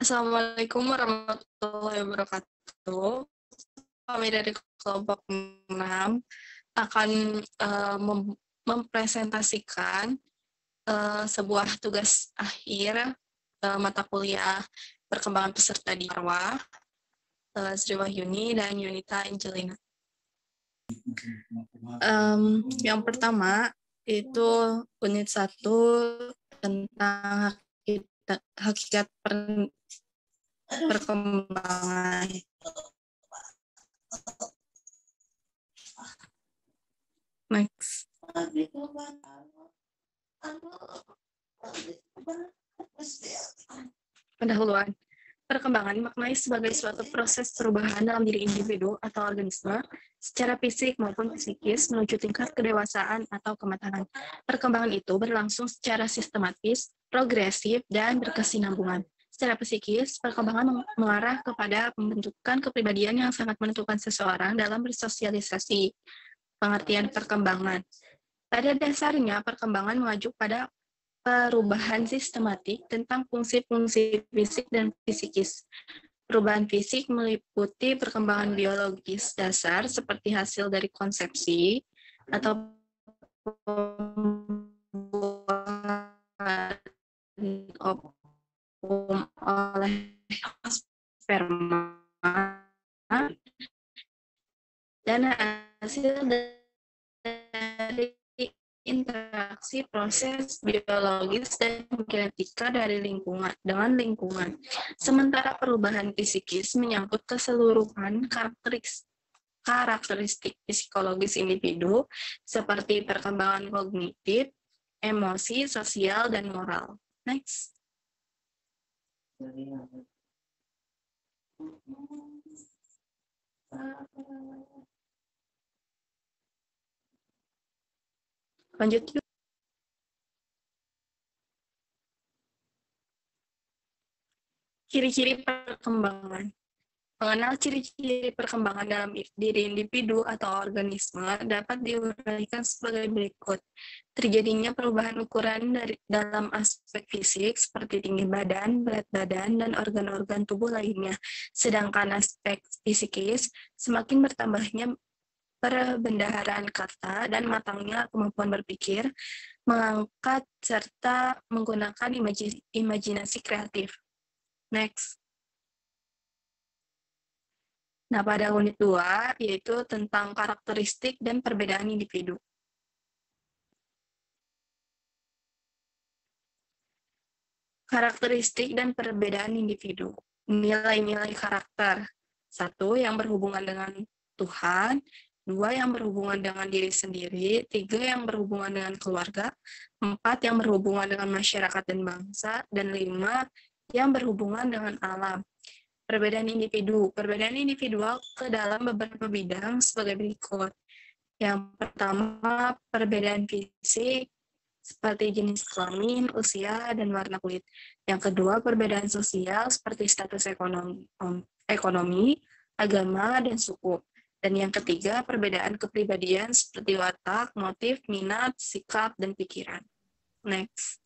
Assalamualaikum warahmatullahi wabarakatuh. Kami dari kelompok 6 akan mempresentasikan sebuah tugas akhir mata kuliah perkembangan peserta di Marwah, Sri Wahyuni dan Yunita Angelina. Yang pertama itu unit 1 tentang hakikat perkembangan. Next. Pendahuluan. Perkembangan dimaknai sebagai suatu proses perubahan dalam diri individu atau organisme secara fisik maupun psikis menuju tingkat kedewasaan atau kematangan. Perkembangan itu berlangsung secara sistematis, progresif, dan berkesinambungan. Secara psikis, perkembangan mengarah kepada pembentukan kepribadian yang sangat menentukan seseorang dalam bersosialisasi. Pengertian perkembangan. Pada dasarnya, perkembangan mengacu pada perubahan sistematik tentang fungsi-fungsi fisik dan psikis. Perubahan fisik meliputi perkembangan biologis dasar seperti hasil dari konsepsi atau oleh sperma dan hasil dari interaksi proses biologis dan genetika dari lingkungan. Sementara perubahan psikis menyangkut keseluruhan karakteristik psikologis individu seperti perkembangan kognitif, emosi, sosial, dan moral. Next. Lanjut yuk. Ciri-ciri perkembangan. Mengenal ciri-ciri perkembangan dalam diri individu atau organisme dapat diuraikan sebagai berikut. Terjadinya perubahan ukuran dalam aspek fisik seperti tinggi badan, berat badan, dan organ-organ tubuh lainnya. Sedangkan aspek psikis semakin bertambahnya perbendaharaan kata dan matangnya kemampuan berpikir, mengangkat, serta menggunakan imajinasi kreatif. Next. Nah, pada unit 2, yaitu tentang karakteristik dan perbedaan individu. Karakteristik dan perbedaan individu. Nilai-nilai karakter. 1, yang berhubungan dengan Tuhan. 2, yang berhubungan dengan diri sendiri. 3, yang berhubungan dengan keluarga. 4, yang berhubungan dengan masyarakat dan bangsa. Dan 5, yang berhubungan dengan alam. Perbedaan individu. Perbedaan individual ke dalam beberapa bidang sebagai berikut. Yang pertama, perbedaan fisik seperti jenis kelamin, usia, dan warna kulit. Yang kedua, perbedaan sosial seperti status ekonomi, agama, dan suku. Dan yang ketiga, perbedaan kepribadian seperti watak, motif, minat, sikap, dan pikiran. Next.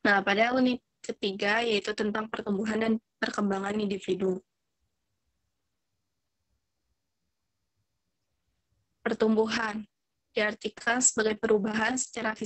Nah, pada unit ketiga, yaitu tentang pertumbuhan dan perkembangan individu. Pertumbuhan diartikan sebagai perubahan secara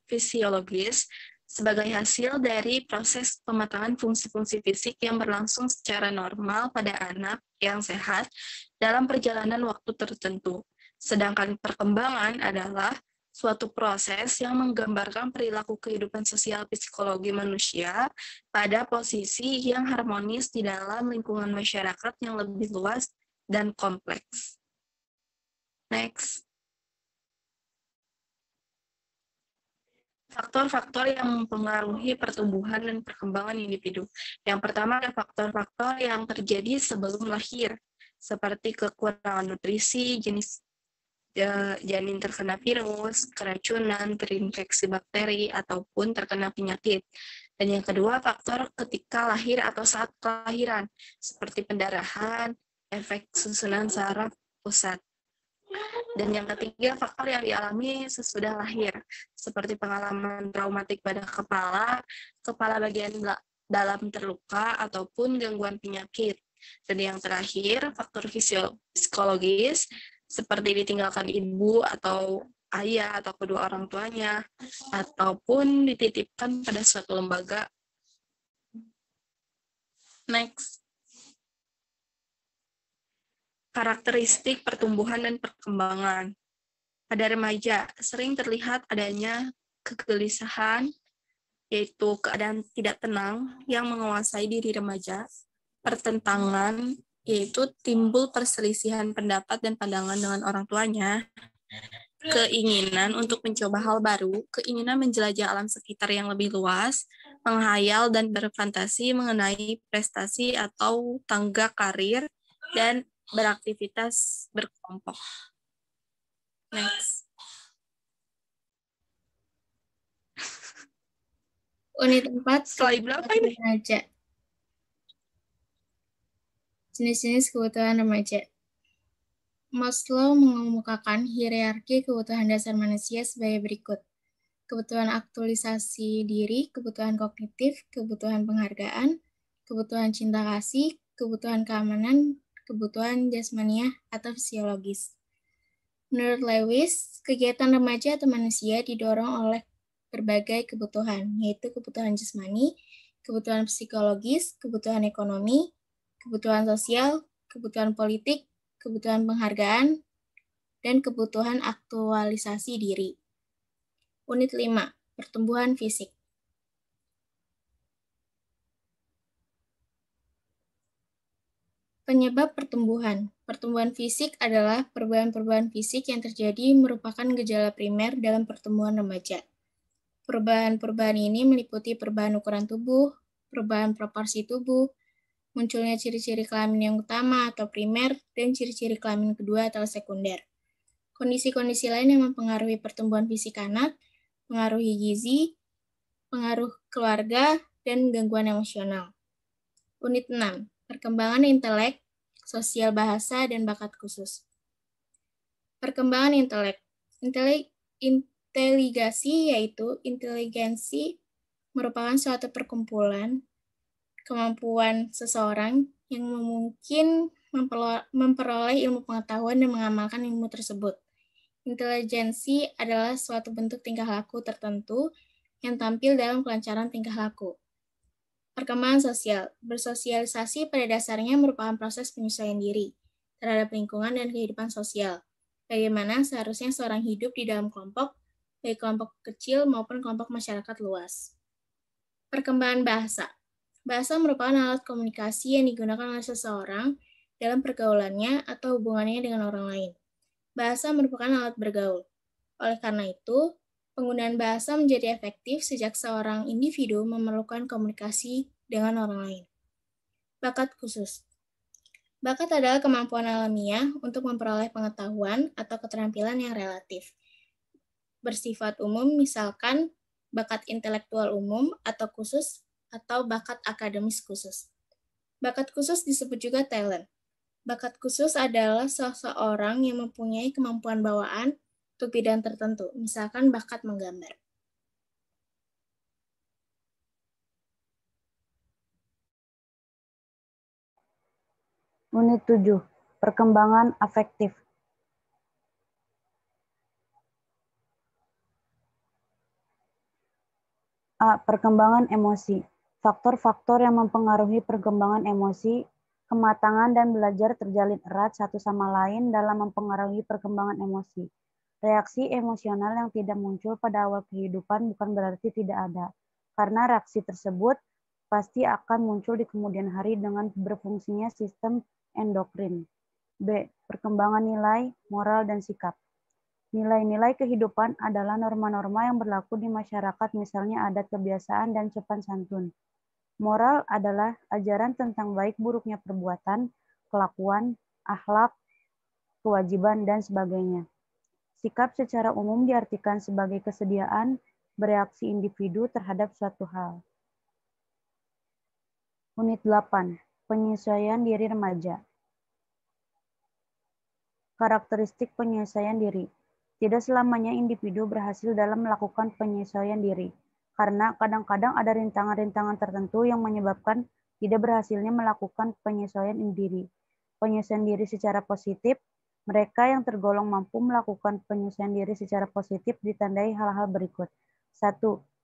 fisiologis sebagai hasil dari proses pematangan fungsi-fungsi fisik yang berlangsung secara normal pada anak yang sehat dalam perjalanan waktu tertentu. Sedangkan perkembangan adalah suatu proses yang menggambarkan perilaku kehidupan sosial psikologi manusia pada posisi yang harmonis di dalam lingkungan masyarakat yang lebih luas dan kompleks. Next. Faktor-faktor yang mempengaruhi pertumbuhan dan perkembangan individu. Yang pertama ada faktor-faktor yang terjadi sebelum lahir, seperti kekurangan nutrisi, janin terkena virus, keracunan, terinfeksi bakteri, ataupun terkena penyakit. Dan yang kedua, faktor ketika lahir atau saat kelahiran, seperti pendarahan, efek susunan saraf pusat. Dan yang ketiga, faktor yang dialami sesudah lahir, seperti pengalaman traumatik pada kepala bagian dalam terluka, ataupun gangguan penyakit. Dan yang terakhir, faktor psikologis, seperti ditinggalkan ibu atau ayah atau kedua orang tuanya, ataupun dititipkan pada suatu lembaga. Next. Karakteristik pertumbuhan dan perkembangan. Pada remaja, sering terlihat adanya kegelisahan, yaitu keadaan tidak tenang yang menguasai diri remaja, pertentangan, yaitu timbul perselisihan pendapat dan pandangan dengan orang tuanya, keinginan untuk mencoba hal baru, keinginan menjelajah alam sekitar yang lebih luas, menghayal dan berfantasi mengenai prestasi atau tangga karir, dan beraktivitas berkelompok. Next. Unit 4. Slide berapa ini? Remaja. Jenis-jenis kebutuhan remaja. Maslow mengemukakan hierarki kebutuhan dasar manusia sebagai berikut. Kebutuhan aktualisasi diri, kebutuhan kognitif, kebutuhan penghargaan, kebutuhan cinta kasih, kebutuhan keamanan, kebutuhan jasmaniah atau fisiologis. Menurut Lewis, kegiatan remaja atau manusia didorong oleh berbagai kebutuhan, yaitu kebutuhan jasmani, kebutuhan psikologis, kebutuhan ekonomi, kebutuhan sosial, kebutuhan politik, kebutuhan penghargaan, dan kebutuhan aktualisasi diri. Unit 5. Pertumbuhan fisik. Penyebab pertumbuhan. Pertumbuhan fisik adalah perubahan-perubahan fisik yang terjadi merupakan gejala primer dalam pertumbuhan remaja. Perubahan-perubahan ini meliputi perubahan ukuran tubuh, perubahan proporsi tubuh, munculnya ciri-ciri kelamin yang utama atau primer, dan ciri-ciri kelamin kedua atau sekunder. Kondisi-kondisi lain yang mempengaruhi pertumbuhan fisik anak, pengaruhi gizi, pengaruh keluarga, dan gangguan emosional. Unit 6. Perkembangan intelek, sosial bahasa, dan bakat khusus. Perkembangan intelek. Inteligasi yaitu inteligensi merupakan suatu perkumpulan kemampuan seseorang yang mungkin memperoleh ilmu pengetahuan dan mengamalkan ilmu tersebut. Inteligensi adalah suatu bentuk tingkah laku tertentu yang tampil dalam kelancaran tingkah laku. Perkembangan sosial. Bersosialisasi pada dasarnya merupakan proses penyesuaian diri terhadap lingkungan dan kehidupan sosial. Bagaimana seharusnya seorang hidup di dalam kelompok, baik kelompok kecil maupun kelompok masyarakat luas. Perkembangan bahasa. Bahasa merupakan alat komunikasi yang digunakan oleh seseorang dalam pergaulannya atau hubungannya dengan orang lain. Bahasa merupakan alat bergaul. Oleh karena itu, penggunaan bahasa menjadi efektif sejak seorang individu memerlukan komunikasi dengan orang lain. Bakat khusus. Bakat adalah kemampuan alamiah untuk memperoleh pengetahuan atau keterampilan yang relatif. Bersifat umum, misalkan bakat intelektual umum atau khusus, atau bakat akademis khusus. Bakat khusus disebut juga talent. Bakat khusus adalah seseorang yang mempunyai kemampuan bawaan untuk bidang tertentu, misalkan bakat menggambar. Unit 7. Perkembangan afektif. A. Perkembangan emosi. Faktor-faktor yang mempengaruhi perkembangan emosi, kematangan dan belajar terjalin erat satu sama lain dalam mempengaruhi perkembangan emosi. Reaksi emosional yang tidak muncul pada awal kehidupan bukan berarti tidak ada, karena reaksi tersebut pasti akan muncul di kemudian hari dengan berfungsinya sistem endokrin. B. Perkembangan nilai, moral, dan sikap. Nilai-nilai kehidupan adalah norma-norma yang berlaku di masyarakat, misalnya adat kebiasaan dan sopan santun. Moral adalah ajaran tentang baik buruknya perbuatan, kelakuan, akhlak, kewajiban, dan sebagainya. Sikap secara umum diartikan sebagai kesediaan bereaksi individu terhadap suatu hal. Unit 8. Penyesuaian diri remaja. Karakteristik penyesuaian diri. Tidak selamanya individu berhasil dalam melakukan penyesuaian diri, karena kadang-kadang ada rintangan-rintangan tertentu yang menyebabkan tidak berhasilnya melakukan penyesuaian diri. Penyesuaian diri secara positif, mereka yang tergolong mampu melakukan penyesuaian diri secara positif ditandai hal-hal berikut. 1.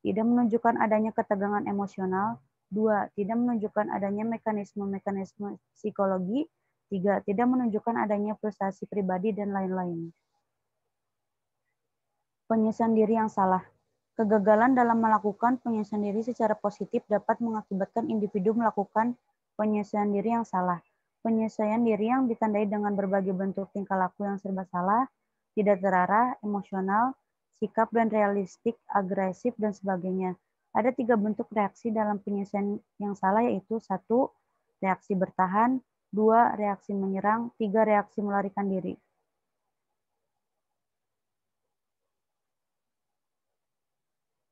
Tidak menunjukkan adanya ketegangan emosional. 2. Tidak menunjukkan adanya mekanisme-mekanisme psikologi. 3. Tidak menunjukkan adanya frustasi pribadi dan lain-lain. Penyesuaian diri yang salah. Kegagalan dalam melakukan penyesuaian diri secara positif dapat mengakibatkan individu melakukan penyesuaian diri yang salah. Penyesuaian diri yang ditandai dengan berbagai bentuk tingkah laku yang serba salah, tidak terarah, emosional, sikap dan realistik, agresif, dan sebagainya. Ada 3 bentuk reaksi dalam penyesuaian yang salah, yaitu 1. Reaksi bertahan, 2. Reaksi menyerang, 3. Reaksi melarikan diri.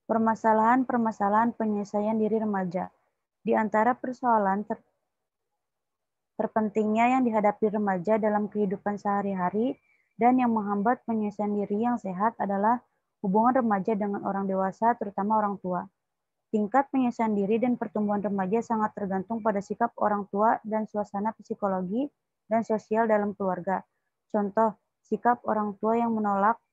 Permasalahan-permasalahan penyesuaian diri remaja. Di antara persoalan terpentingnya yang dihadapi remaja dalam kehidupan sehari-hari dan yang menghambat penyesuaian diri yang sehat adalah hubungan remaja dengan orang dewasa, terutama orang tua. Tingkat penyesuaian diri dan pertumbuhan remaja sangat tergantung pada sikap orang tua dan suasana psikologi dan sosial dalam keluarga. Contoh, sikap orang tua yang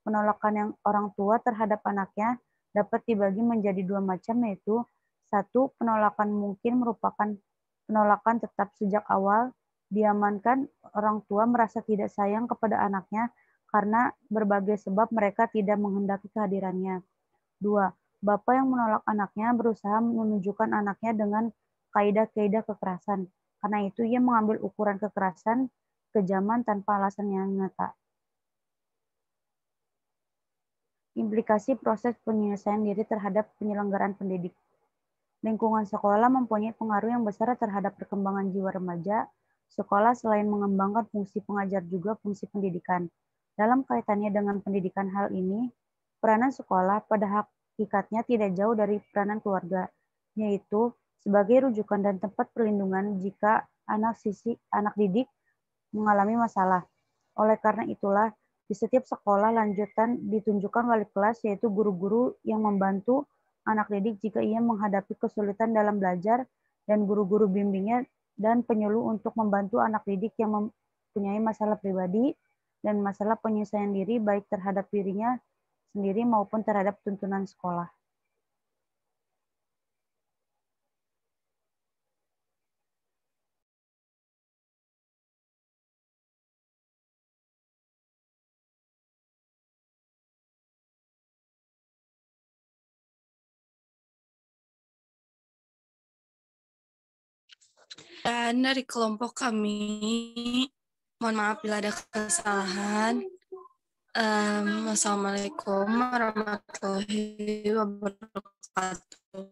penolakan yang orang tua terhadap anaknya dapat dibagi menjadi 2 macam, yaitu 1. Penolakan mungkin merupakan penolakan tetap sejak awal, diamankan orang tua merasa tidak sayang kepada anaknya karena berbagai sebab mereka tidak menghendaki kehadirannya. 2. Bapak yang menolak anaknya berusaha menunjukkan anaknya dengan kaidah-kaidah kekerasan. Karena itu ia mengambil ukuran kekerasan, kejaman tanpa alasan yang nyata. Implikasi proses penyelesaian diri terhadap penyelenggaraan pendidik. Lingkungan sekolah mempunyai pengaruh yang besar terhadap perkembangan jiwa remaja. Sekolah selain mengembangkan fungsi pengajar juga fungsi pendidikan. Dalam kaitannya dengan pendidikan hal ini, peranan sekolah pada hakikatnya tidak jauh dari peranan keluarga, yaitu sebagai rujukan dan tempat perlindungan jika anak didik mengalami masalah. Oleh karena itulah, di setiap sekolah lanjutan ditunjukkan wali kelas, yaitu guru-guru yang membantu anak didik jika ia menghadapi kesulitan dalam belajar, dan guru-guru bimbingnya dan penyuluh untuk membantu anak didik yang mempunyai masalah pribadi dan masalah penyesuaian diri baik terhadap dirinya sendiri maupun terhadap tuntunan sekolah. Dan dari kelompok kami, mohon maaf bila ada kesalahan. Wassalamualaikum warahmatullahi wabarakatuh.